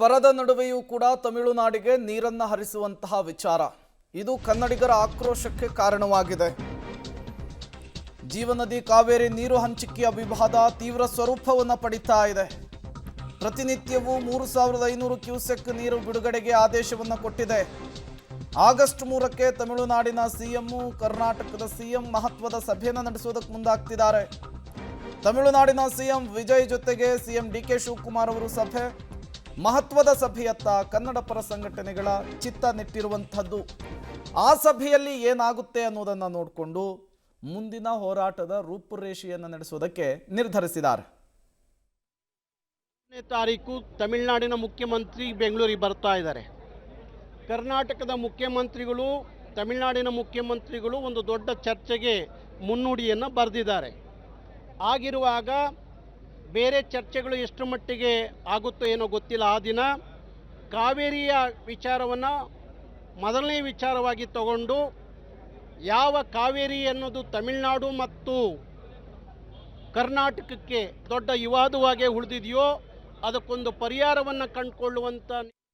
ಬರದ ನಡುವೆಯೂ ಕೂಡ ತಮಿಳುನಾಡಿಗೆ ನೀರನ್ನು ಹರಿಸುವಂತಹ ವಿಚಾರ ಇದು ಕನ್ನಡಿಗರ ಆಕ್ರೋಶಕ್ಕೆ ಕಾರಣವಾಗಿದೆ. ಜೀವನದಿ ಕಾವೇರಿ ನೀರು ಹಂಚಿಕೆಯ ವಿವಾದ ತೀವ್ರ ಸ್ವರೂಪವನ್ನು ಪಡಿತಾ ಇದೆ. ಪ್ರತಿನಿತ್ಯವೂ 3500 ಕ್ಯೂಸೆಕ್ ನೀರು ಬಿಡುಗಡೆಗೆ ಆದೇಶವನ್ನು ಕೊಟ್ಟಿದೆ. ಆಗಸ್ಟ್ 3ಕ್ಕೆ ತಮಿಳುನಾಡಿನ ಸಿಎಂ ಕರ್ನಾಟಕದ ಸಿಎಂ ಮಹತ್ವದ ಸಭೆಯನ್ನು ನಡೆಸುವುದಕ್ಕೆ ಮುಂದಾಗ್ತಿದ್ದಾರೆ. ತಮಿಳುನಾಡಿನ ಸಿಎಂ ವಿಜಯ್ ಜೊತೆಗೆ ಸಿಎಂ ಡಿಕೆ ಶಿವಕುಮಾರ್ ಅವರು ಸಭೆ, ಮಹತ್ವದ ಸಭೆಯತ್ತ ಕನ್ನಡ ಪರ ಸಂಘಟನೆಗಳ ಚಿತ್ತ ನೆಟ್ಟಿರುವಂಥದ್ದು. ಆ ಸಭೆಯಲ್ಲಿ ಏನಾಗುತ್ತೆ ಅನ್ನೋದನ್ನು ನೋಡಿಕೊಂಡು ಮುಂದಿನ ಹೋರಾಟದ ರೂಪುರೇಷೆಯನ್ನು ನಡೆಸುವುದಕ್ಕೆ ನಿರ್ಧರಿಸಿದ್ದಾರೆ. 4ನೇ ತಾರೀಕು ತಮಿಳುನಾಡಿನ ಮುಖ್ಯಮಂತ್ರಿ ಬೆಂಗಳೂರಿಗೆ ಬರ್ತಾ ಇದ್ದಾರೆ. ಕರ್ನಾಟಕದ ಮುಖ್ಯಮಂತ್ರಿಗಳು, ತಮಿಳುನಾಡಿನ ಮುಖ್ಯಮಂತ್ರಿಗಳು ಒಂದು ದೊಡ್ಡ ಚರ್ಚೆಗೆ ಮುನ್ನುಡಿಯನ್ನು ಬರೆದಿದ್ದಾರೆ. ಆಗಿರುವಾಗ ಬೇರೆ ಚರ್ಚೆಗಳು ಎಷ್ಟು ಮಟ್ಟಿಗೆ ಆಗುತ್ತೋ ಏನೋ ಗೊತ್ತಿಲ್ಲ. ಆ ದಿನ ಕಾವೇರಿಯ ವಿಚಾರವನ್ನು ಮೊದಲನೇ ವಿಚಾರವಾಗಿ ತಗೊಂಡು, ಯಾವ ಕಾವೇರಿ ಅನ್ನೋದು ತಮಿಳುನಾಡು ಮತ್ತು ಕರ್ನಾಟಕಕ್ಕೆ ದೊಡ್ಡ ವಿವಾದವಾಗಿ ಉಳಿದಿದೆಯೋ ಅದಕ್ಕೊಂದು ಪರಿಹಾರವನ್ನು ಕಂಡುಕೊಳ್ಳುವಂಥ